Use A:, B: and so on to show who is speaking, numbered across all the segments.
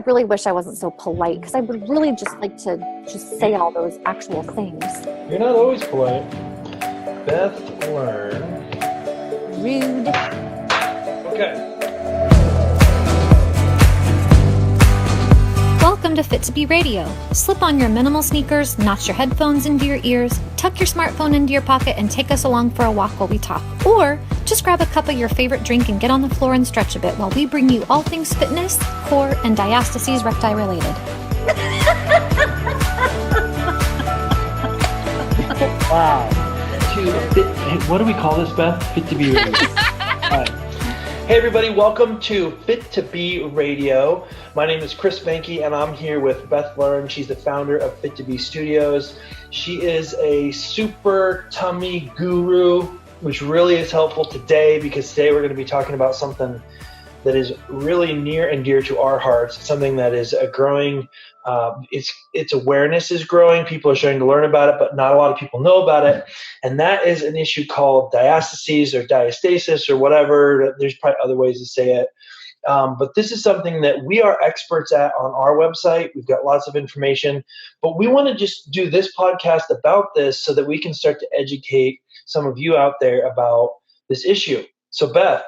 A: really wish I wasn't so polite, because I would really just like to just say all those actual things.
B: You're not always polite. Beth Learn.
A: Rude.
B: Okay.
C: Welcome to Fit2B Radio. Slip on your minimal sneakers, notch your headphones into your ears, tuck your smartphone into your pocket, and take us along for a walk while we talk. Or just grab a cup of your favorite drink and get on the floor and stretch a bit while we bring you all things fitness, core, and diastasis recti related.
B: Wow. What do we call this, Beth? Fit2B Radio. All right. Hey everybody, welcome to Fit2B Radio. My name is Chris Banke and I'm here with Beth Learn. She's the founder of Fit2B Studios. She is a super tummy guru, which really is helpful today because today we're going to be talking about something that is really near and dear to our hearts, something that is a growing, its awareness is growing. People are starting to learn about it, but not a lot of people know about it. And that is an issue called diastasis or diastasis or whatever. There's probably other ways to say it. But this is something that we are experts at on our website. We've got lots of information, but we want to just do this podcast about this so that we can start to educate some of you out there about this issue. So Beth,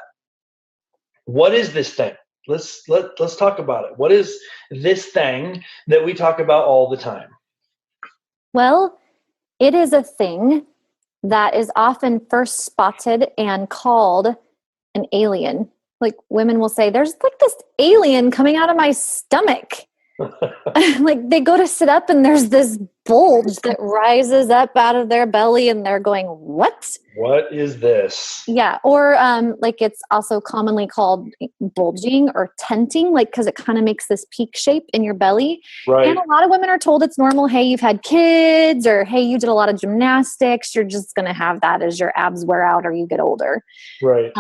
B: what is this thing? Let's talk about it. What is this thing that we talk about all the time?
A: Well, it is a thing that is often first spotted and called an alien. Like women will say, there's like this alien coming out of my stomach. Like they go to sit up and there's this bulge that rises up out of their belly and they're going, what?
B: What is this?
A: Yeah. Or like it's also commonly called bulging or tenting, like because it kind of makes this peak shape in your belly.
B: Right.
A: And a lot of women are told it's normal. Hey, you've had kids, or hey, you did a lot of gymnastics. You're just going to have that as your abs wear out or you get older.
B: Right.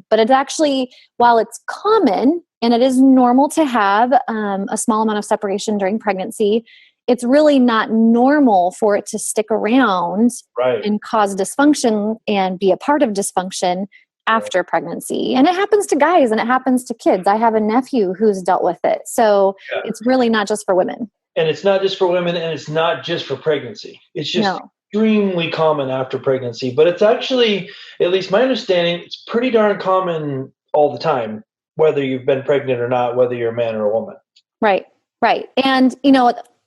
A: But it's actually, while it's common and it is normal to have a small amount of separation during pregnancy, it's really not normal for it to stick around and cause dysfunction and be a part of dysfunction after pregnancy. And it happens to guys and it happens to kids. I have a nephew who's dealt with it. So it's really not just for women.
B: And it's not just for women and it's not just for pregnancy. It's just extremely common after pregnancy. But it's actually, at least my understanding, it's pretty darn common all the time, whether you've been pregnant or not, whether you're a man or a woman.
A: Right. And,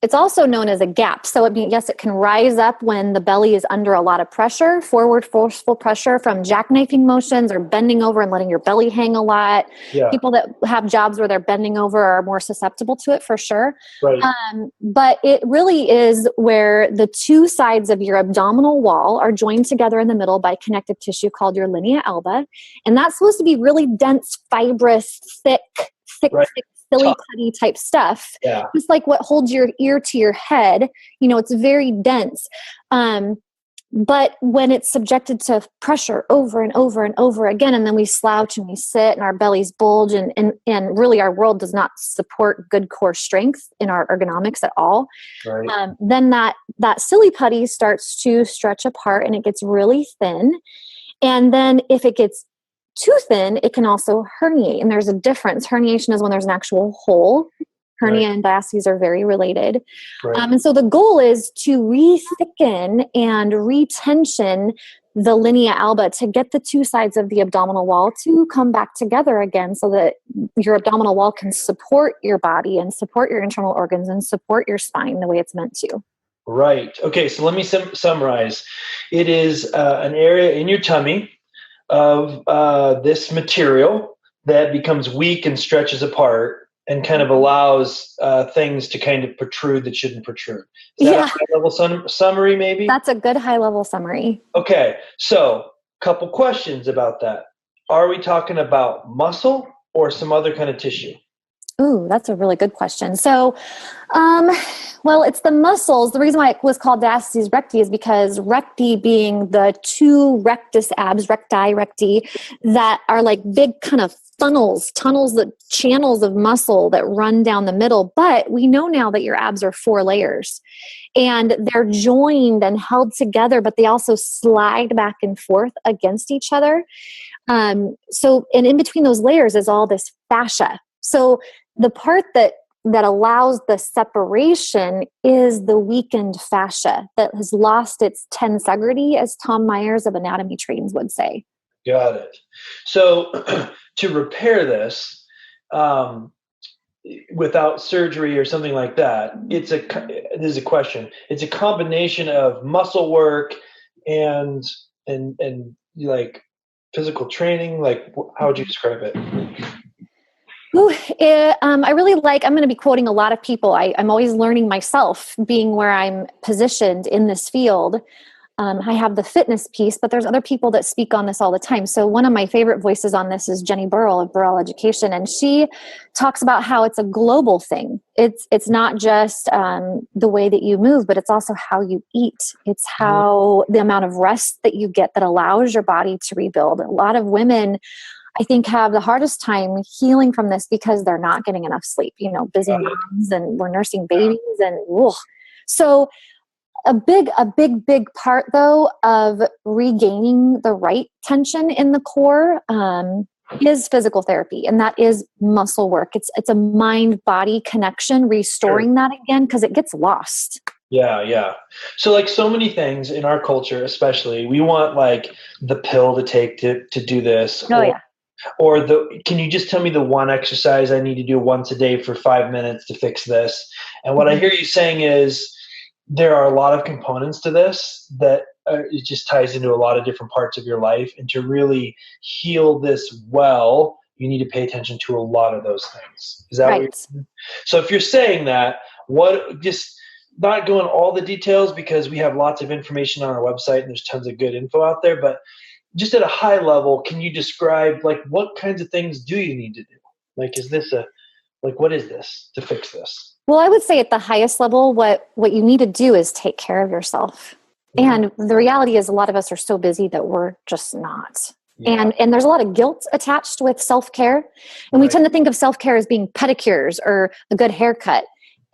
A: it's also known as a gap. So it can rise up when the belly is under a lot of pressure, forward forceful pressure from jackknifing motions or bending over and letting your belly hang a lot. Yeah. People that have jobs where they're bending over are more susceptible to it for sure.
B: Right.
A: But it really is where the two sides of your abdominal wall are joined together in the middle by connective tissue called your linea alba. And that's supposed to be really dense, fibrous, thick, silly putty type stuff.
B: Yeah.
A: It's like what holds your ear to your head. It's very dense. But when it's subjected to pressure over and over and over again, and then we slouch and we sit and our bellies bulge and really our world does not support good core strength in our ergonomics at all.
B: Right.
A: Then that silly putty starts to stretch apart and it gets really thin. And then if it gets too thin, it can also herniate. And there's a difference. Herniation is when there's an actual hole. Hernia and diastases are very related.
B: Right.
A: And so the goal is to re-thicken and retension the linea alba to get the two sides of the abdominal wall to come back together again so that your abdominal wall can support your body and support your internal organs and support your spine the way it's meant to.
B: Right. Okay, so let me summarize. It is an area in your tummy of this material that becomes weak and stretches apart and kind of allows things to kind of protrude that shouldn't protrude. Is that a high-level summary maybe?
A: That's a good high-level summary.
B: Okay, so a couple questions about that. Are we talking about muscle or some other kind of tissue?
A: Ooh, that's a really good question. So, well, it's the muscles. The reason why it was called diastasis recti is because recti being the two rectus abs, recti, that are like big kind of tunnels, the channels of muscle that run down the middle. But we know now that your abs are 4 layers and they're joined and held together, but they also slide back and forth against each other. And in between those layers is all this fascia. So the part that that allows the separation is the weakened fascia that has lost its tensegrity, as Tom Myers of anatomy trains would say.
B: Got it. So to repair this, without surgery or something like that, this is a question. It's a combination of muscle work and like physical training. Like, how would you describe it?
A: I really I'm going to be quoting a lot of people. I'm always learning myself, being where I'm positioned in this field. I have the fitness piece, but there's other people that speak on this all the time. So one of my favorite voices on this is Jenny Burrell of Burrell Education. And she talks about how it's a global thing. It's not just the way that you move, but it's also how you eat. It's how the amount of rest that you get that allows your body to rebuild. A lot of women, I think, have the hardest time healing from this because they're not getting enough sleep, busy moms, and we're nursing babies. And so a big part, though, of regaining the right tension in the core is physical therapy, and that is muscle work. It's a mind-body connection, restoring that again, because it gets lost.
B: Yeah. So like so many things in our culture, especially, we want like the pill to take to do this. Or can you just tell me the one exercise I need to do once a day for 5 minutes to fix this? And what I hear you saying is, there are a lot of components to this that it just ties into a lot of different parts of your life. And to really heal this well, you need to pay attention to a lot of those things. Is that right? What you're saying? So if you're saying that, just not go into all the details, because we have lots of information on our website and there's tons of good info out there, but just at a high level, can you describe like what kinds of things do you need to do? Like, what is this to fix this?
A: Well, I would say at the highest level, what you need to do is take care of yourself. And the reality is a lot of us are so busy that we're just not. Yeah. And there's a lot of guilt attached with self-care. And we tend to think of self-care as being pedicures or a good haircut.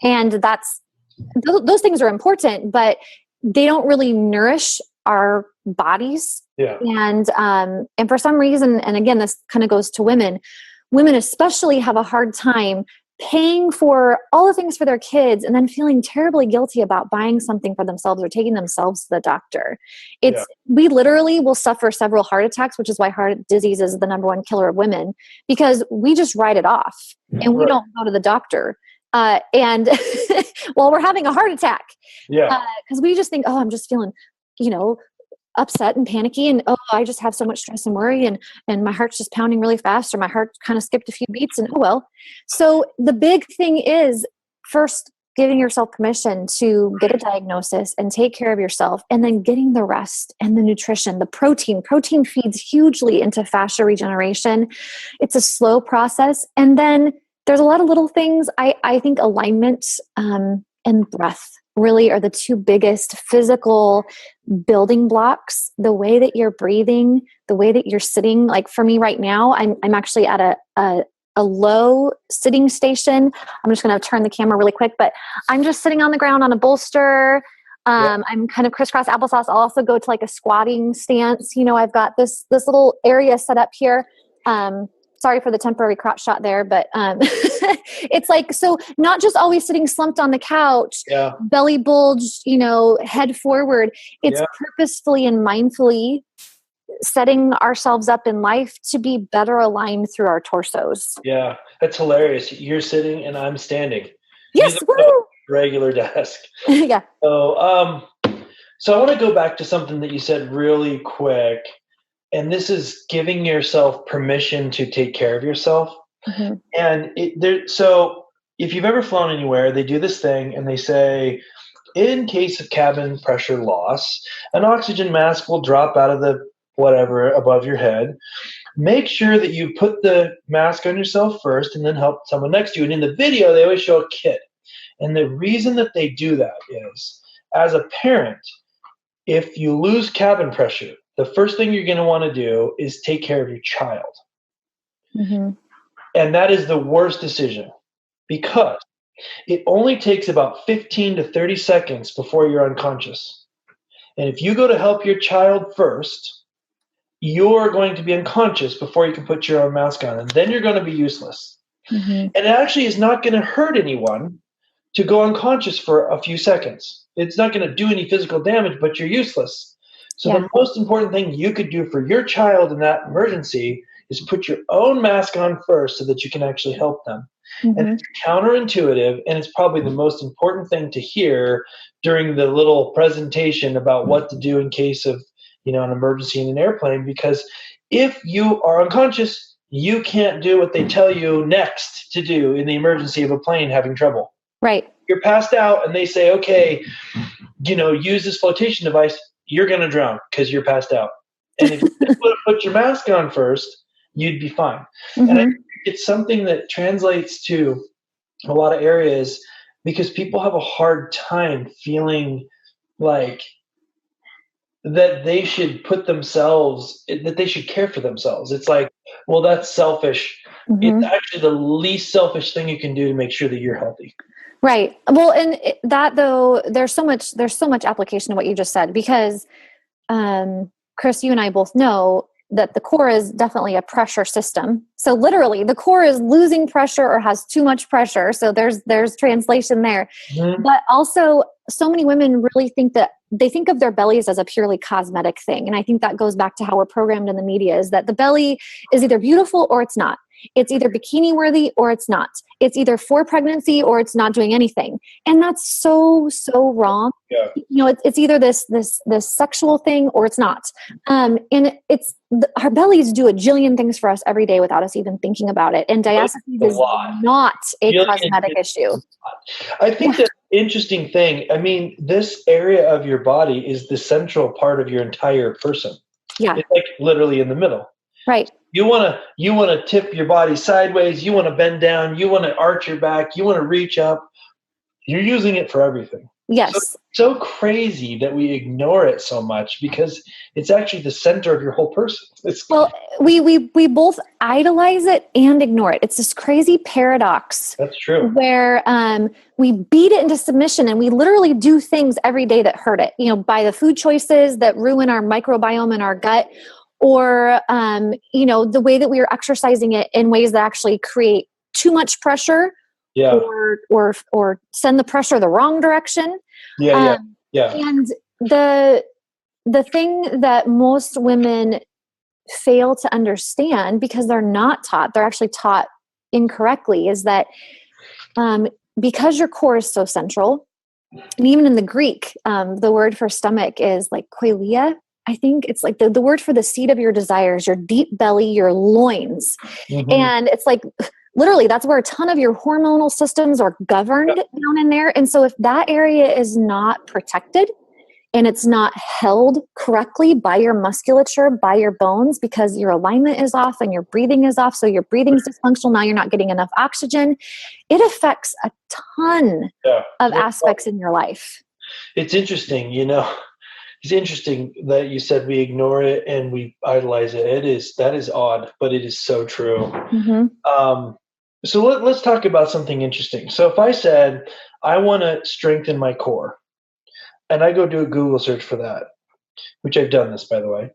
A: And those things are important, but they don't really nourish our bodies.
B: Yeah.
A: And for some reason, and again, this kind of goes to women especially have a hard time paying for all the things for their kids and then feeling terribly guilty about buying something for themselves or taking themselves to the doctor. We literally will suffer several heart attacks, which is why heart disease is the number one killer of women, because we just write it off and we don't go to the doctor. And while we're having a heart attack, because we just think, I'm just feeling, upset and panicky, and I just have so much stress and worry, and my heart's just pounding really fast, or my heart kind of skipped a few beats, and So the big thing is first giving yourself permission to get a diagnosis and take care of yourself, and then getting the rest and the nutrition, the protein. Protein feeds hugely into fascia regeneration. It's a slow process. And then there's a lot of little things. I think alignment and breath really are the two biggest physical building blocks. The way that you're breathing, the way that you're sitting. Like for me right now, I'm actually at a low sitting station. I'm just going to turn the camera really quick, but I'm just sitting on the ground on a bolster. I'm kind of crisscross applesauce. I'll also go to like a squatting stance. I've got this little area set up here. Sorry for the temporary crotch shot there, but it's like, so not just always sitting slumped on the couch, belly bulged, head forward. It's purposefully and mindfully setting ourselves up in life to be better aligned through our torsos.
B: Yeah, that's hilarious. You're sitting and I'm standing.
A: Yes, woo!
B: Regular desk.
A: Yeah.
B: So I want to go back to something that you said really quick. And this is giving yourself permission to take care of yourself. Mm-hmm. And so if you've ever flown anywhere, they do this thing and they say, in case of cabin pressure loss, an oxygen mask will drop out of the whatever above your head. Make sure that you put the mask on yourself first and then help someone next to you. And in the video, they always show a kid. And the reason that they do that is, as a parent, if you lose cabin pressure, the first thing you're going to want to do is take care of your child. Mm-hmm. And that is the worst decision, because it only takes about 15 to 30 seconds before you're unconscious. And if you go to help your child first, you're going to be unconscious before you can put your own mask on, and then you're going to be useless.
A: Mm-hmm.
B: And it actually is not going to hurt anyone to go unconscious for a few seconds. It's not going to do any physical damage, but you're useless. So the most important thing you could do for your child in that emergency is put your own mask on first so that you can actually help them.
A: Mm-hmm.
B: And it's counterintuitive, and it's probably the most important thing to hear during the little presentation about what to do in case of, an emergency in an airplane, because if you are unconscious, you can't do what they tell you next to do in the emergency of a plane having trouble.
A: Right.
B: You're passed out and they say, okay, use this flotation device, you're going to drown because you're passed out. And if you put your mask on first, you'd be fine.
A: Mm-hmm.
B: And I think it's something that translates to a lot of areas because people have a hard time feeling like that they should that they should care for themselves. It's like, well, that's selfish.
A: Mm-hmm.
B: It's actually the least selfish thing you can do to make sure that you're healthy.
A: Right. Well, and that though, there's so much application to what you just said because, Chris, you and I both know that the core is definitely a pressure system. So literally the core is losing pressure or has too much pressure. So there's translation there,
B: Mm-hmm.
A: but also so many women really think that they think of their bellies as a purely cosmetic thing. And I think that goes back to how we're programmed in the media is that the belly is either beautiful or it's not. It's either bikini worthy or it's not. It's either for pregnancy or it's not doing anything. And that's so wrong.
B: Yeah.
A: It's either this sexual thing or it's not. And our bellies do a jillion things for us every day without us even thinking about it. And diastasis is not a cosmetic issue.
B: I think the interesting thing, this area of your body is the central part of your entire person.
A: Yeah.
B: It's like literally in the middle. Right. You want to tip your body sideways. You want to bend down. You want to arch your back. You want to reach up. You're using it for everything.
A: Yes.
B: So crazy that we ignore it so much because it's actually the center of your whole person.
A: We both idolize it and ignore it. It's this crazy paradox.
B: That's true.
A: Where we beat it into submission and we literally do things every day that hurt it. By the food choices that ruin our microbiome in our gut. Or, the way that we are exercising it in ways that actually create too much pressure or send the pressure the wrong direction.
B: Yeah.
A: And the thing that most women fail to understand because they're not taught, they're actually taught incorrectly is that because your core is so central, and even in the Greek, the word for stomach is like koilia. I think it's like the word for the seat of your desires, your deep belly, your loins. Mm-hmm. And it's like, literally, that's where a ton of your hormonal systems are governed down in there. And so if that area is not protected and it's not held correctly by your musculature, by your bones, because your alignment is off and your breathing is off, so your breathing is dysfunctional, now you're not getting enough oxygen, it affects a ton of aspects in your life.
B: It's interesting, It's interesting that you said we ignore it and we idolize it. That is odd, but it is so true.
A: Mm-hmm.
B: So let's talk about something interesting. So if I said, I want to strengthen my core, and I go do a Google search for that, which I've done this, by the way,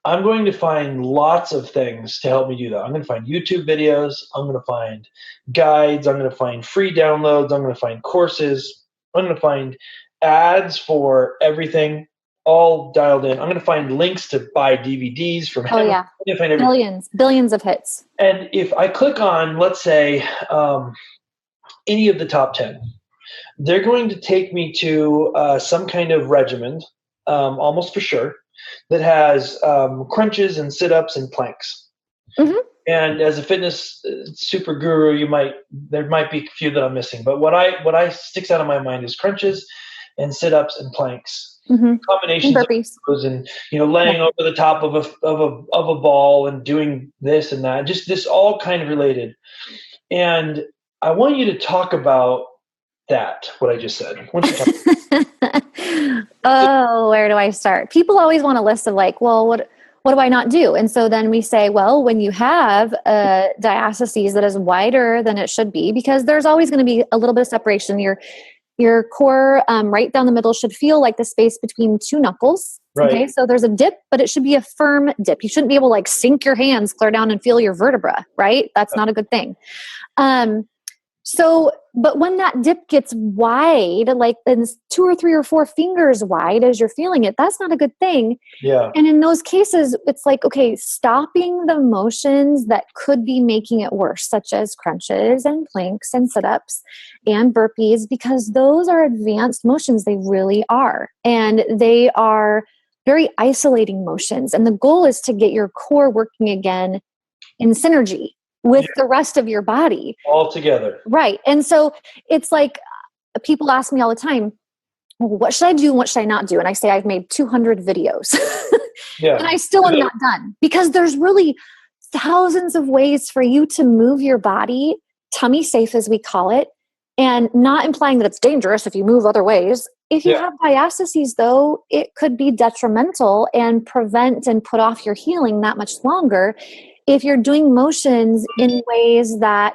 B: I'm going to find lots of things to help me do that. I'm going to find YouTube videos. I'm going to find guides. I'm going to find free downloads. I'm going to find courses. I'm going to find ads for everything. All dialed in. I'm going to find links to buy DVDs from him.
A: Oh yeah,
B: I'm going to find
A: billions of hits.
B: And if I click on, let's say, any of the top 10, they're going to take me to some kind of regimen, almost for sure, that has crunches and sit-ups and planks.
A: Mm-hmm.
B: And as a fitness super guru, there might be a few that I'm missing. But what sticks out of my mind is crunches and sit-ups and planks.
A: Mm-hmm.
B: Combinations of those and laying over the top of a ball and doing this and that, just this all kind of related. And I want you to talk about that, what I just said.
A: Oh, where do I start? People always want a list of like, well, what do I not do? And so then we say, well, when you have a diastasis that is wider than it should be, because there's always going to be a little bit of separation. Your core right down the middle should feel like the space between two knuckles.
B: Right.
A: Okay, so there's a dip, but it should be a firm dip. You shouldn't be able to like sink your hands clear down and feel your vertebra, right? That's not a good thing. But when that dip gets wide, like 2 or 3 or 4 fingers wide as you're feeling it, that's not a good thing.
B: Yeah.
A: And in those cases, it's like, okay, stopping the motions that could be making it worse, such as crunches and planks and sit-ups and burpees, because those are advanced motions. They really are. And they are very isolating motions. And the goal is to get your core working again in synergy with the rest of your body.
B: All together.
A: Right. And so it's like people ask me all the time, well, what should I do and what should I not do? And I say, I've made 200 videos and I still am not done, because there's really thousands of ways for you to move your body, tummy safe as we call it, and not implying that it's dangerous if you move other ways. If you have diastases, though, it could be detrimental and prevent and put off your healing that much longer if you're doing motions in ways that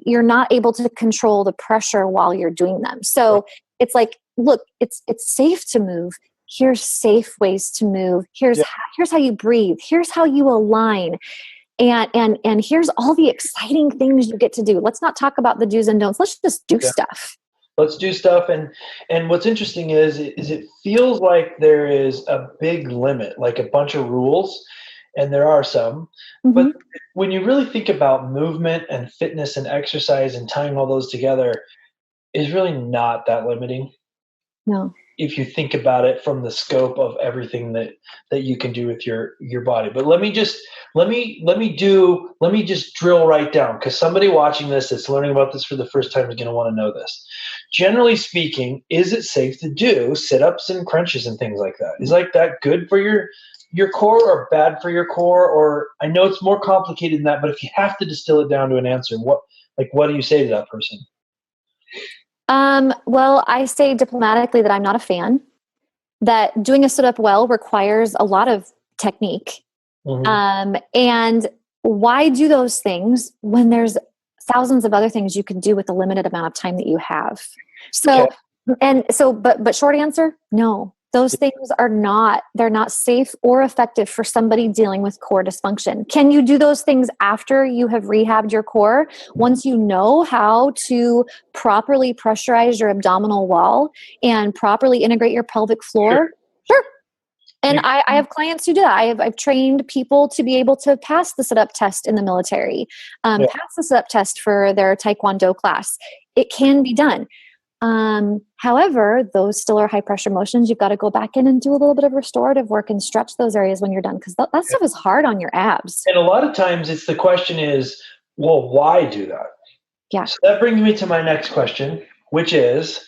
A: you're not able to control the pressure while you're doing them. So it's like, look, it's safe to move. Here's safe ways to move. Here's how you breathe. Here's how you align. And here's all the exciting things you get to do. Let's not talk about the do's and don'ts. Let's just do stuff.
B: Let's do stuff. And what's interesting is it feels like there is a big limit, like a bunch of rules. And there are some, but when you really think about movement and fitness and exercise and tying all those together, is really not that limiting.
A: No.
B: If you think about it from the scope of everything that you can do with your body. But let me just drill right down, because somebody watching this that's learning about this for the first time is going to want to know this. Generally speaking, is it safe to do sit-ups and crunches and things like that? Is like that good for your core or bad for your core? Or I know it's more complicated than that, but if you have to distill it down to an answer, what do you say to that person?
A: Well, I say diplomatically that I'm not a fan, that doing a sit-up well requires a lot of technique. And why do those things when there's thousands of other things you can do with the limited amount of time that you have? But short answer, no. Those things they're not safe or effective for somebody dealing with core dysfunction. Can you do those things after you have rehabbed your core? Once you know how to properly pressurize your abdominal wall and properly integrate your pelvic floor? Sure. And I have clients who do that. I've trained people to be able to pass the sit-up test in the military, pass the sit-up test for their Taekwondo class. It can be done. However, those still are high pressure motions. You've got to go back in and do a little bit of restorative work and stretch those areas when you're done, because that stuff is hard on your abs.
B: And a lot of times the question is, well, why do that?
A: Yeah.
B: So that brings me to my next question, which is,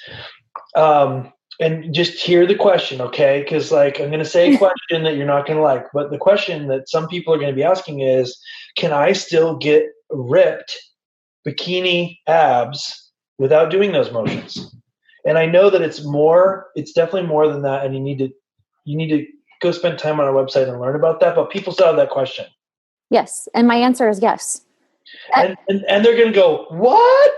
B: and just hear the question, okay? Because I'm going to say a question that you're not going to like, but the question that some people are going to be asking is, can I still get ripped bikini abs without doing those motions? And I know that it's definitely more than that. And you need to go spend time on our website and learn about that. But people still have that question.
A: Yes. And my answer is yes.
B: And they're going to go, what?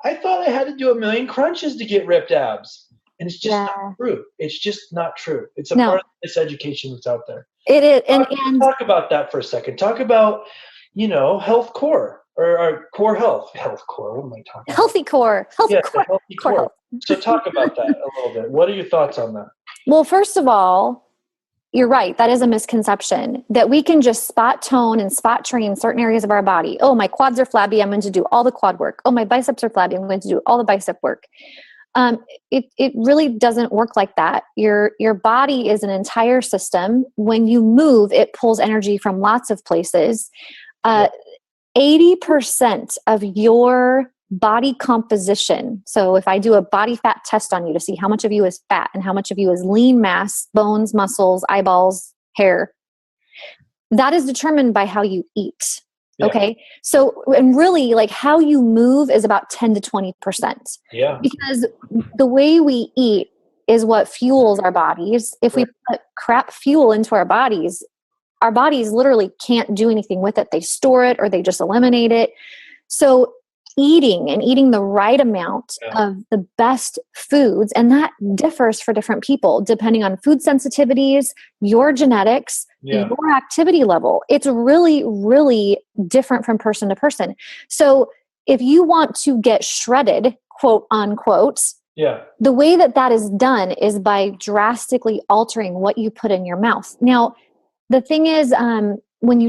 B: I thought I had to do 1 million crunches to get ripped abs. And it's just not true. It's just not true. It's a part of this education that's out there.
A: It is. And
B: talk about that for a second. Talk about, health core. Or core health core. What am I talking about?
A: Healthy core. Healthy core health.
B: So talk about that a little bit. What are your thoughts on that?
A: Well, first of all, you're right. That is a misconception that we can just spot tone and spot train certain areas of our body. Oh, my quads are flabby. I'm going to do all the quad work. Oh, my biceps are flabby. I'm going to do all the bicep work. It really doesn't work like that. Your body is an entire system. When you move, it pulls energy from lots of places. 80% of your body composition. So if I do a body fat test on you to see how much of you is fat and how much of you is lean mass, bones, muscles, eyeballs, hair, that is determined by how you eat. Yeah. Okay. So, and really how you move is about 10 to 20%.
B: Yeah.
A: Because the way we eat is what fuels our bodies. If we put crap fuel into our bodies literally can't do anything with it. They store it or they just eliminate it. So eating the right amount of the best foods. And that differs for different people, depending on food sensitivities, your genetics, your activity level. It's really, really different from person to person. So if you want to get shredded, quote unquote, the way that is done is by drastically altering what you put in your mouth. Now, the thing is, when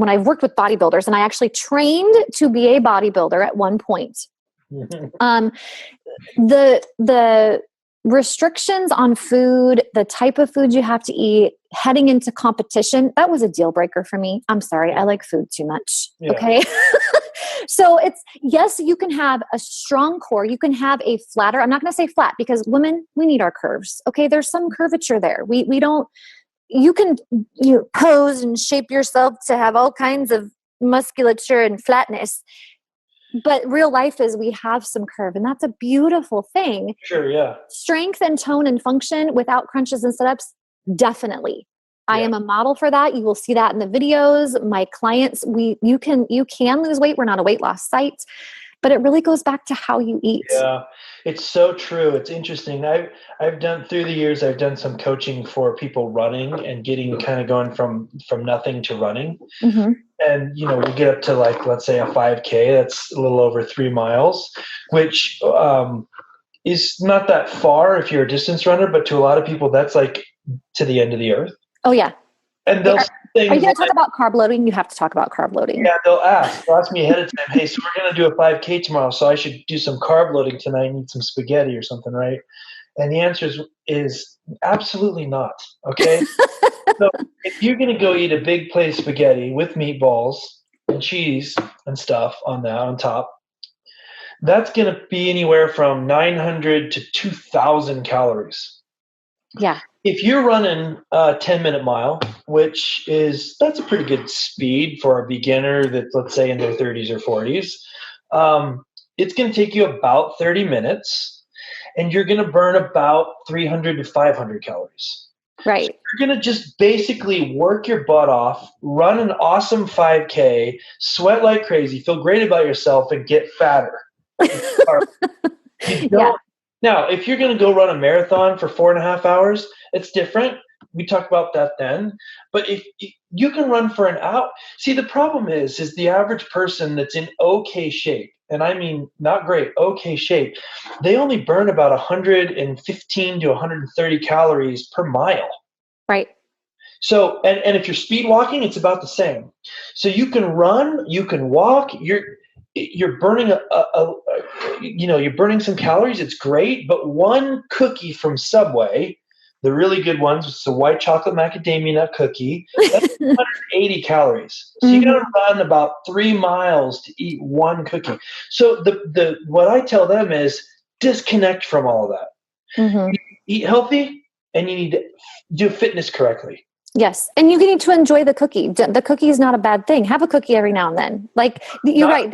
A: I've worked with bodybuilders, and I actually trained to be a bodybuilder at one point, the restrictions on food, the type of food you have to eat heading into competition, that was a deal breaker for me. I'm sorry. I like food too much. Okay. So yes, you can have a strong core. You can have a flatter. I'm not going to say flat because women, we need our curves. Okay. There's some curvature there. We don't, you can pose and shape yourself to have all kinds of musculature and flatness. But real life is we have some curve, and that's a beautiful thing.
B: Sure, yeah.
A: Strength and tone and function without crunches and sit-ups, definitely. I am a model for that. You will see that in the videos. My clients, you can lose weight. We're not a weight loss site, but it really goes back to how you eat.
B: Yeah, it's so true. It's interesting. I've done through the years, I've done some coaching for people running and getting kind of going from nothing to running. Mm-hmm. And, we get up to let's say a 5K, that's a little over 3 miles, which is not that far if you're a distance runner, but to a lot of people, that's like to the end of the earth.
A: Oh, yeah.
B: And they'll
A: Are you going to talk about carb loading? You have to talk about carb loading.
B: Yeah, they'll ask me ahead of time, hey, so we're going to do a 5K tomorrow, so I should do some carb loading tonight and eat some spaghetti or something, right? And the answer is absolutely not, okay? So if you're going to go eat a big plate of spaghetti with meatballs and cheese and stuff on top, that's going to be anywhere from 900 to 2,000 calories.
A: Yeah.
B: If you're running a 10-minute mile, that's a pretty good speed for a beginner that's, let's say, in their 30s or 40s, it's going to take you about 30 minutes, and you're going to burn about 300 to 500 calories.
A: Right.
B: So you're going to just basically work your butt off, run an awesome 5K, sweat like crazy, feel great about yourself, and get fatter. Now, if you're going to go run a marathon for 4.5 hours, it's different. We talk about that then. But if you can run for an hour, see, the problem is the average person that's in okay shape, and I mean not great, okay shape, they only burn about 115 to 130 calories per mile.
A: Right.
B: So, and if you're speed walking, it's about the same. So you can run, you can walk, you're burning you're burning some calories. It's great, but one cookie from Subway, the really good ones, it's a white chocolate macadamia nut cookie, that's 180 calories. So you got to run about 3 miles to eat one cookie. So the what I tell them is disconnect from all of that. Mm-hmm. Eat healthy, and you need to do fitness correctly.
A: Yes. And you need to enjoy the cookie. The cookie is not a bad thing. Have a cookie every now and then. Like you're right.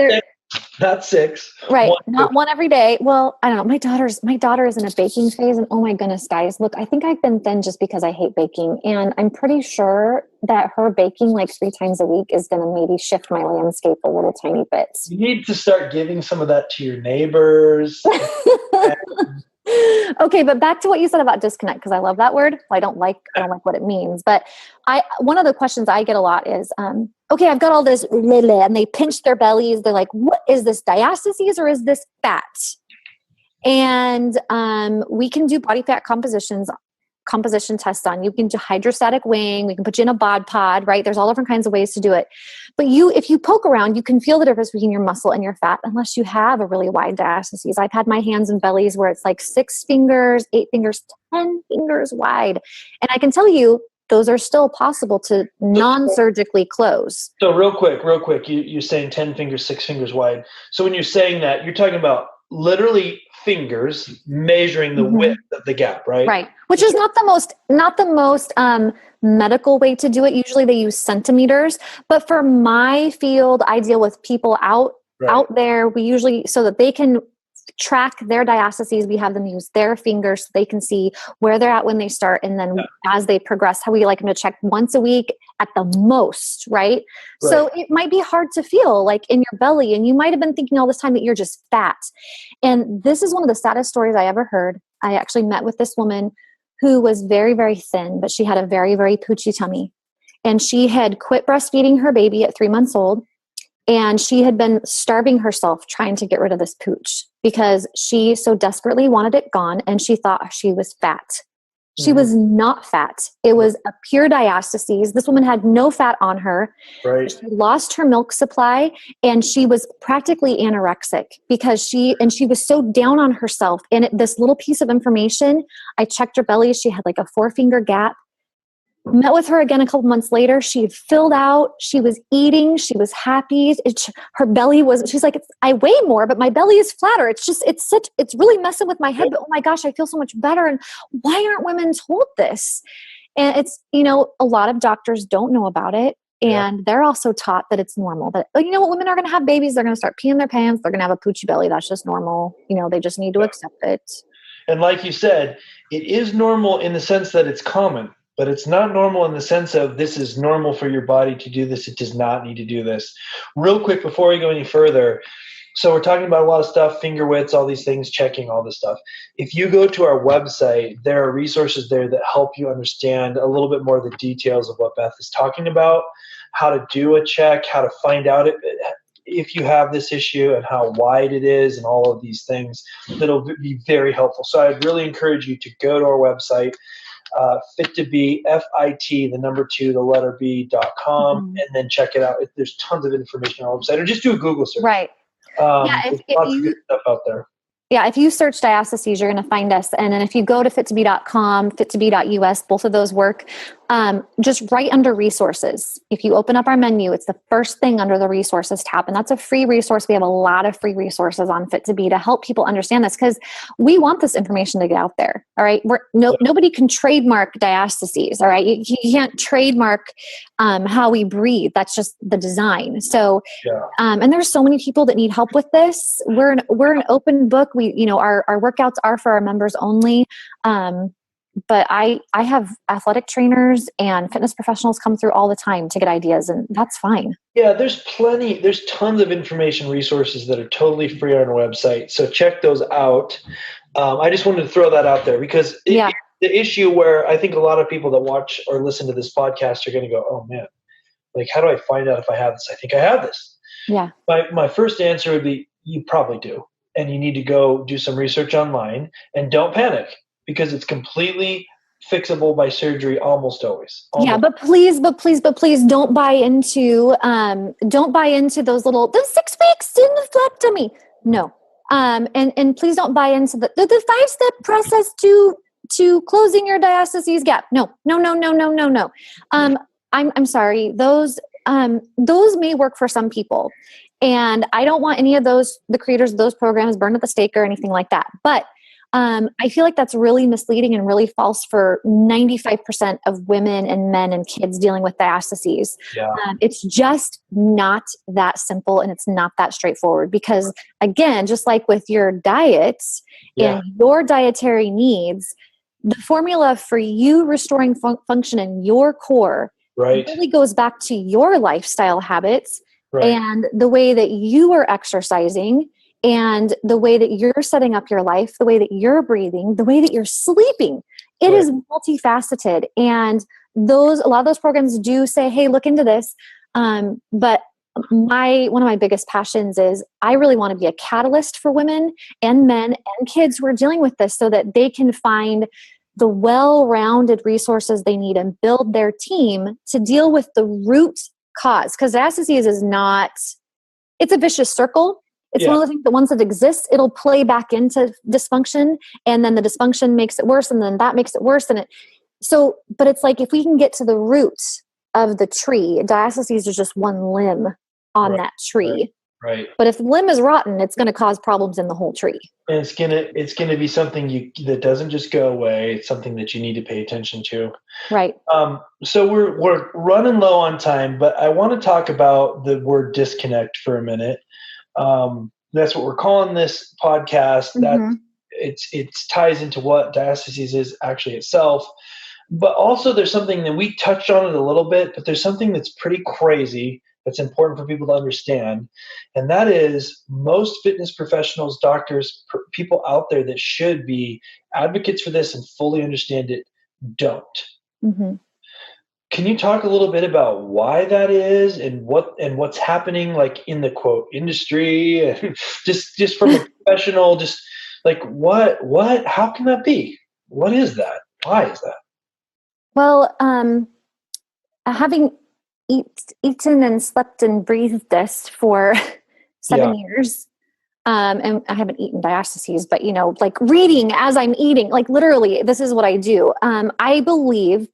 B: Not 6.
A: Right. Not one every day. Well, I don't know. My daughter is in a baking phase, and oh my goodness, guys, look, I think I've been thin just because I hate baking. And I'm pretty sure that her baking like 3 times a week is going to maybe shift my landscape a little tiny bit.
B: You need to start giving some of that to your neighbors.
A: Okay, but back to what you said about disconnect, because I love that word. I don't like what it means. But one of the questions I get a lot is, okay, I've got all this, and they pinch their bellies. They're like, what is this, diastasis or is this fat? And we can do body fat composition tests on you. You can do hydrostatic weighing. We can put you in a bod pod, right? There's all different kinds of ways to do it. But if you poke around, you can feel the difference between your muscle and your fat, unless you have a really wide diastasis. I've had my hands and bellies where it's like 6 fingers, 8 fingers, 10 fingers wide. And I can tell you, those are still possible to non-surgically close.
B: So real quick, you're saying 10 fingers, 6 fingers wide. So when you're saying that, you're talking about literally fingers measuring the width of the gap, right?
A: Right. Which is not the most medical way to do it. Usually they use centimeters, but for my field, I deal with people out there. We usually, so that they can track their diastases. We have them use their fingers so they can see where they're at when they start. And then as they progress, how we like them to check once a week at the most, right? So it might be hard to feel like in your belly, and you might have been thinking all this time that you're just fat. And this is one of the saddest stories I ever heard. I actually met with this woman who was very, very thin, but she had a very, very poochy tummy. And she had quit breastfeeding her baby at 3 months old. And she had been starving herself trying to get rid of this pooch because she so desperately wanted it gone. And she thought she was fat. She was not fat. It was a pure diastasis. This woman had no fat on her.
B: Right.
A: She lost her milk supply, and she was practically anorexic because she was so down on herself. And this little piece of information, I checked her belly. She had like a 4-finger gap. Met with her again a couple months later. She had filled out. She was eating. She was happy. Her belly was, she's like, I weigh more, but my belly is flatter. It's really messing with my head, but oh my gosh, I feel so much better. And why aren't women told this? And it's, a lot of doctors don't know about it. And they're also taught that it's normal, that, women are going to have babies. They're going to start peeing their pants. They're going to have a poochy belly. That's just normal. They just need to accept it.
B: And like you said, it is normal in the sense that it's common. But it's not normal in the sense of this is normal for your body to do this. It does not need to do this. Real quick, before we go any further, so we're talking about a lot of stuff, finger widths, all these things, checking all this stuff. If you go to our website, there are resources there that help you understand a little bit more of the details of what Beth is talking about, how to do a check, how to find out if you have this issue and how wide it is and all of these things. That'll be very helpful. So I'd really encourage you to go to our website, Fit2B, FIT, the number 2, the letter B.com, and then check it out. There's tons of information on our website, or just do a Google search.
A: Right.
B: There's lots of good stuff out there.
A: Yeah, if you search diastases, you're going to find us. And then if you go to fit2b.com, fit2b.us, both of those work. Just right under resources. If you open up our menu, it's the first thing under the resources tab. And that's a free resource. We have a lot of free resources on Fit2B to help people understand this, because we want this information to get out there. All right. Nobody can trademark diastases. All right. You can't trademark how we breathe. That's just the design. So, and there's so many people that need help with this. We're an open book. Our workouts are for our members only. But I have athletic trainers and fitness professionals come through all the time to get ideas, and that's fine.
B: Yeah, there's tons of information resources that are totally free on our website. So check those out. I just wanted to throw that out there because the issue where I think a lot of people that watch or listen to this podcast are going to go, oh man, like, how do I find out if I have this? I think I have this. Yeah. My first answer would be, you probably do. And you need to go do some research online, and don't panic, because it's completely fixable by surgery almost always.
A: Yeah, but please don't buy into those 6 weeks in the flat tummy. No. And please don't buy into the 5-step process to closing your diastasis gap. No. I'm sorry. Those may work for some people. And I don't want any of the creators of those programs burned at the stake or anything like that. But I feel like that's really misleading and really false for 95% of women and men and kids dealing with diastases. Yeah. It's just not that simple, and it's not that straightforward, because again, just like with your diet and your dietary needs, the formula for you restoring function in your core really goes back to your lifestyle habits and the way that you are exercising, and the way that you're setting up your life, the way that you're breathing, the way that you're sleeping. It is multifaceted. And a lot of those programs do say, hey, look into this. But one of my biggest passions is I really want to be a catalyst for women and men and kids who are dealing with this, so that they can find the well-rounded resources they need and build their team to deal with the root cause. Because diastasis it's a vicious circle. It's one of the things that once it exists, it'll play back into dysfunction, and then the dysfunction makes it worse, and then that makes it worse. But it's like, if we can get to the root of the tree, diastasis is just one limb on that tree. Right. But if the limb is rotten, it's going to cause problems in the whole tree.
B: And it's gonna be something that doesn't just go away. It's something that you need to pay attention to.
A: Right.
B: So we're running low on time, but I want to talk about the word disconnect for a minute. That's what we're calling this podcast.
A: Mm-hmm.
B: That it ties into what diastasis is actually itself. But also there's something that we touched on it a little bit, but there's something that's pretty crazy that's important for people to understand. And that is most fitness professionals, doctors, people out there that should be advocates for this and fully understand it don't.
A: Mm-hmm.
B: Can you talk a little bit about why that is and what's happening like in the quote industry and just from a professional, just like what how can that be? What is that? Why is that?
A: Well, having eaten and slept and breathed this for 7 years, and I haven't eaten diastasis, but like reading as I'm eating, like literally, this is what I do. I believe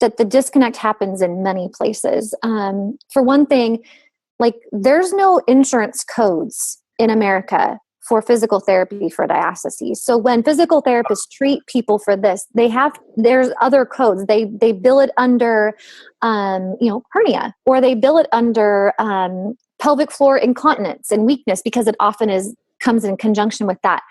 A: that the disconnect happens in many places. For one thing, like there's no insurance codes in America for physical therapy for diastasis. So when physical therapists treat people for this, there's other codes. They bill it under, hernia, or they bill it under pelvic floor incontinence and weakness, because it often comes in conjunction with that.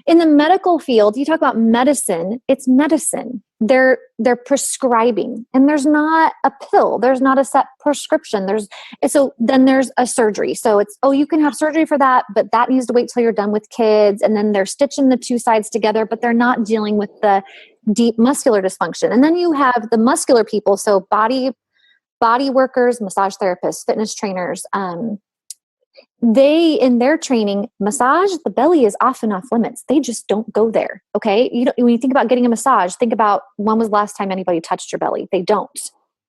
A: In the medical field, you talk about medicine, it's medicine. They're prescribing, and there's not a pill. There's not a set prescription. Then there's a surgery. So it's, you can have surgery for that, but that needs to wait till you're done with kids. And then they're stitching the two sides together, but they're not dealing with the deep muscular dysfunction. And then you have the muscular people. So body workers, massage therapists, fitness trainers, they, in their training, massage the belly is often off limits. They just don't go there. Okay. When you think about getting a massage, think about when was the last time anybody touched your belly? They don't.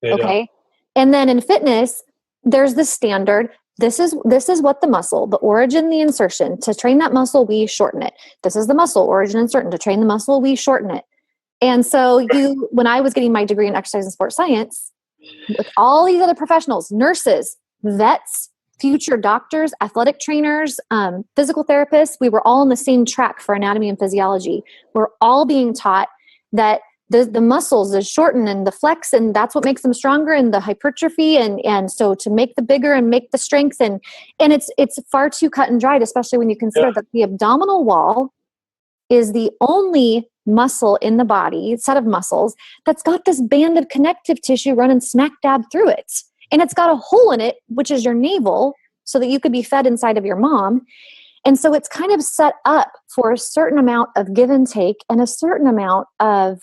A: Okay. And then in fitness, there's the standard. This is what the muscle, the origin, the insertion. To train that muscle, we shorten it. This is the muscle, origin, insertion. To train the muscle, we shorten it. And so when I was getting my degree in exercise and sports science, with all these other professionals, nurses, vets, future doctors, athletic trainers, physical therapists, we were all on the same track for anatomy and physiology. We're all being taught that the muscles is shorten and the flex, and that's what makes them stronger, and the hypertrophy, and so to make the bigger and make the strength, and it's far too cut and dried, especially when you consider that the abdominal wall is the only muscle in the body, set of muscles, that's got this band of connective tissue running smack dab through it. And it's got a hole in it, which is your navel, so that you could be fed inside of your mom. And so it's kind of set up for a certain amount of give and take and a certain amount of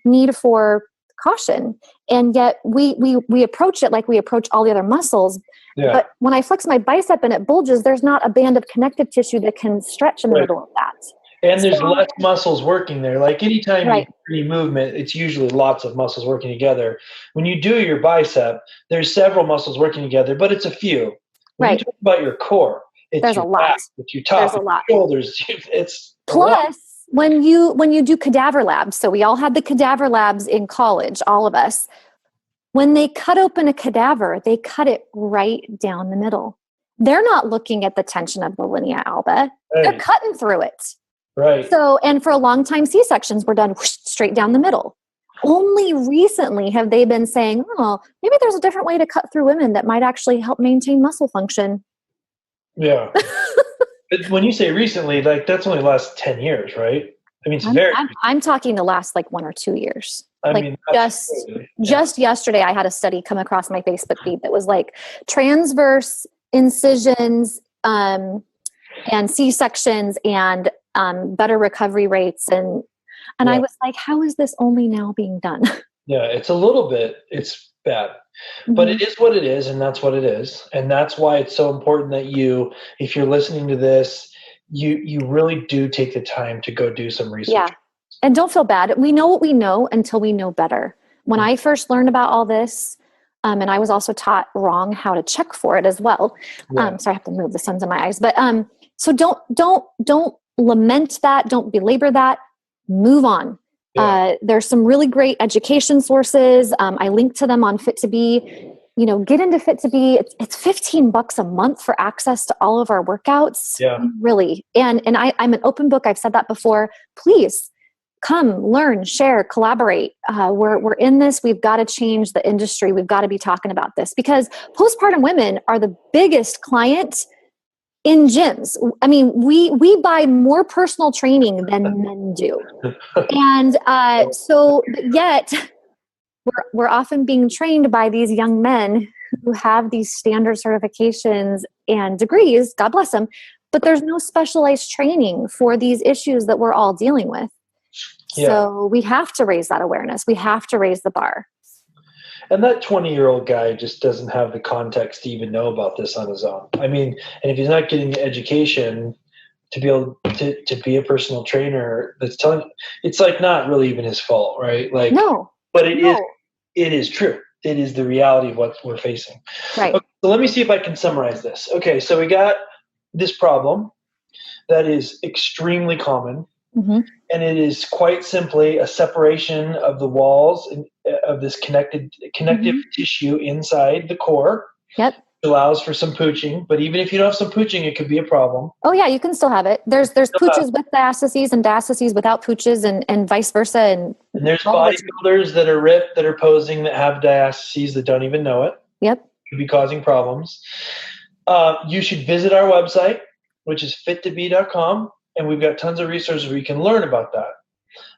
A: need for caution. And yet we approach it like we approach all the other muscles. Yeah. But when I flex my bicep and it bulges, there's not a band of connective tissue that can stretch in the middle of that.
B: And there's less muscles working there. Like anytime you do any movement, it's usually lots of muscles working together. When you do your bicep, there's several muscles working together, but it's a few. When you talk about your core, it's your back, it's your top, it's your shoulders. It's
A: plus when you do cadaver labs. So we all had the cadaver labs in college, all of us. When they cut open a cadaver, they cut it right down the middle. They're not looking at the tension of the linea alba. Right. They're cutting through it.
B: Right.
A: So, and for a long time, C-sections were done straight down the middle. Only recently have they been saying, maybe there's a different way to cut through women that might actually help maintain muscle function.
B: Yeah. But when you say recently, like that's only the last 10 years, right? I mean,
A: I'm talking the last 1 or 2 years.
B: Just
A: yesterday, I had a study come across my Facebook feed that was like transverse incisions, and C-sections and better recovery rates. And I was like, how is this only now being done?
B: Yeah, it's bad, but it is what it is. And that's what it is. And that's why it's so important that if you're listening to this, you really do take the time to go do some research.
A: Yeah. And don't feel bad. We know what we know until we know better. When I first learned about all this, and I was also taught wrong how to check for it as well.
B: Yeah.
A: So I have to move, the sun's in my eyes, but so don't lament that. Don't belabor that. Move on. Yeah. There's some really great education sources. I link to them on Fit2B. Get into Fit2B. It's $15 a month for access to all of our workouts.
B: Yeah.
A: Really. And I'm an open book. I've said that before. Please come, learn, share, collaborate. We're in this. We've got to change the industry. We've got to be talking about this because postpartum women are the biggest client in gyms. I mean, we buy more personal training than men do. And but yet we're often being trained by these young men who have these standard certifications and degrees, God bless them, but there's no specialized training for these issues that we're all dealing with. Yeah. So we have to raise that awareness. We have to raise the bar.
B: And that 20-year-old guy just doesn't have the context to even know about this on his own. I mean, and if he's not getting the education to be able to be a personal trainer that's telling, it's like not really even his fault, right? Like,
A: no,
B: but it is true. It is the reality of what we're facing.
A: Right.
B: Okay, so let me see if I can summarize this. Okay, so we got this problem that is extremely common, and it is quite simply a separation of the walls of this connective tissue inside the core.
A: Yep.
B: It allows for some pooching, but even if you don't have some pooching, it could be a problem.
A: Oh yeah, you can still have it. There's pooches with diastases and diastases without pooches, and vice versa. And
B: there's bodybuilders that are ripped, that are posing, that have diastases that don't even know it.
A: Yep.
B: Could be causing problems. You should visit our website, which is fit2b.com, and we've got tons of resources where you can learn about that.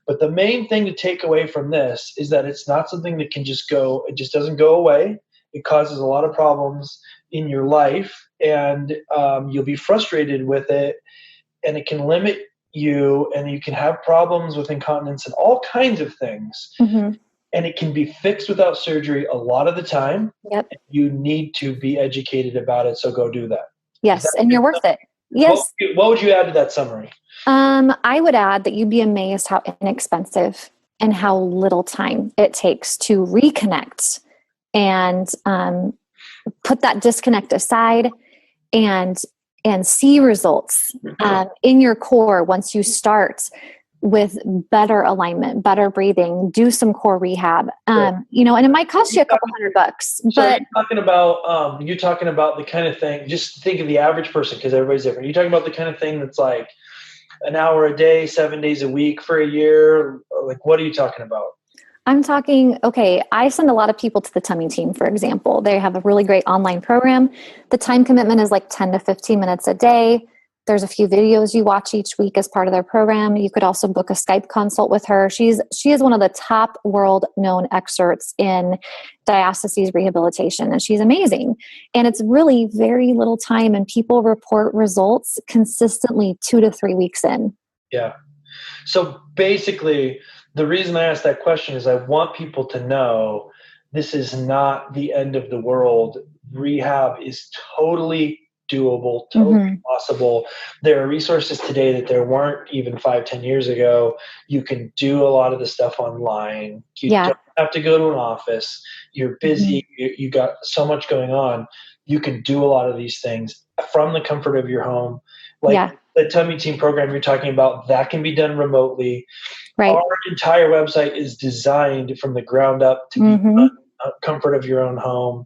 B: But the main thing to take away from this is that it's not something that can just go, it just doesn't go away. It causes a lot of problems in your life, and you'll be frustrated with it, and it can limit you, and you can have problems with incontinence and all kinds of things. And it can be fixed without surgery a lot of the time.
A: Yep.
B: You need to be educated about it, so go do that.
A: Yes, and you're worth it. Yes.
B: What would you add to that summary?
A: I would add that you'd be amazed how inexpensive and how little time it takes to reconnect and put that disconnect aside and see results in your core once you start with better alignment, better breathing, do some core rehab, and it might cost you a couple $100.
B: So
A: but
B: you're talking about the kind of thing, just think of the average person, because everybody's different. You're talking about the kind of thing that's like an hour a day, 7 days a week for a year. Like, what are you talking about?
A: I'm talking, okay, I send a lot of people to the Tummy Team, for example. They have a really great online program. The time commitment is like 10 to 15 minutes a day. There's a few videos you watch each week as part of their program. You could also book a Skype consult with her. She is one of the top world-known experts in diastasis rehabilitation, and she's amazing. And it's really very little time, and people report results consistently 2 to 3 weeks in.
B: Yeah. So basically, the reason I asked that question is I want people to know this is not the end of the world. Rehab is totally doable, totally possible. There are resources today that there weren't even 5-10 years ago. You can do a lot of the stuff online. You don't have to go to an office. You're busy. You got so much going on. You can do a lot of these things from the comfort of your home. Like the Tummy Team program you're talking about, that can be done remotely.
A: Right.
B: Our entire website is designed from the ground up to be done comfort of your own home.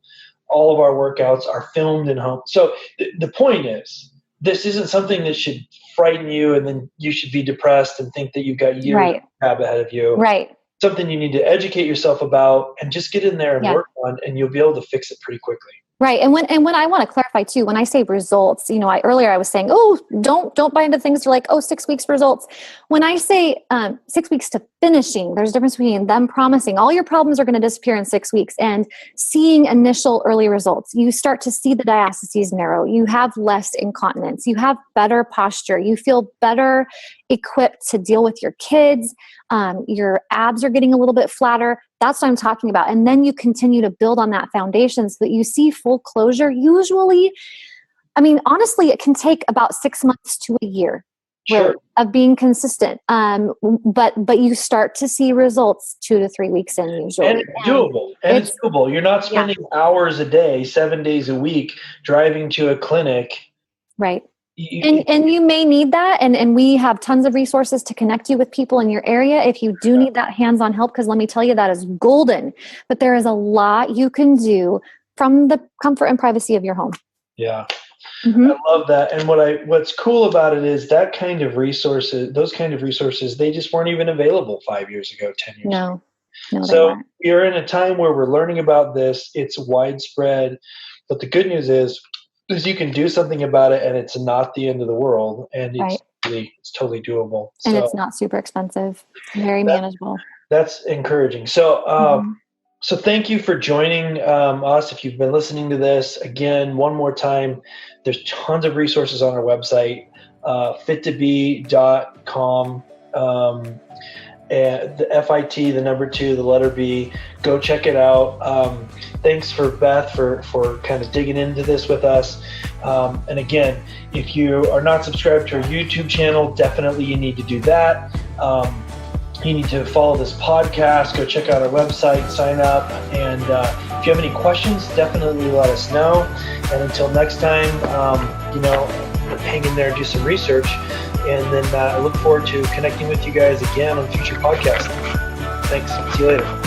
B: All of our workouts are filmed in home. So the point is, this isn't something that should frighten you and then you should be depressed and think that you've got years of rehab ahead of you.
A: Right.
B: Something you need to educate yourself about and just get in there and work on, and you'll be able to fix it pretty quickly.
A: Right. And when I want to clarify too, when I say results, earlier I was saying, don't buy into things. You're like, 6 weeks results. When I say 6 weeks to finishing, there's a difference between them promising all your problems are going to disappear in 6 weeks and seeing initial early results. You start to see the diastases narrow. You have less incontinence. You have better posture. You feel better equipped to deal with your kids. Your abs are getting a little bit flatter. That's what I'm talking about. And then you continue to build on that foundation so that you see full closure. Usually, honestly, it can take about 6 months to a year of being consistent. But you start to see results 2 to 3 weeks in usually.
B: And it's doable. It's doable. You're not spending hours a day, 7 days a week, driving to a clinic.
A: Right. And you may need that. And we have tons of resources to connect you with people in your area if you do need that hands-on help, because let me tell you, that is golden. But there is a lot you can do from the comfort and privacy of your home.
B: Yeah. I love that. And what's cool about it is that kind of resources, those kind of resources, they just weren't even available 5 years ago, 10 years ago.
A: No,
B: so we're in a time where we're learning about this. It's widespread. But the good news is Because you can do something about it, and it's not the end of the world, and
A: Right.
B: it's totally doable.
A: And
B: So
A: it's not super expensive. Very manageable.
B: that's encouraging. So, so thank you for joining us. If you've been listening to this, again, one more time, there's tons of resources on our website, fit2b.com. And the FIT, the number 2, the letter B. Go check it out. Thanks for Beth for kind of digging into this with us. And again, if you are not subscribed to our YouTube channel, definitely you need to do that. You need to follow this podcast. Go check out our website, sign up. And if you have any questions, definitely let us know. And until next time, hang in there and do some research. And then I look forward to connecting with you guys again on future podcasts. Thanks. See you later.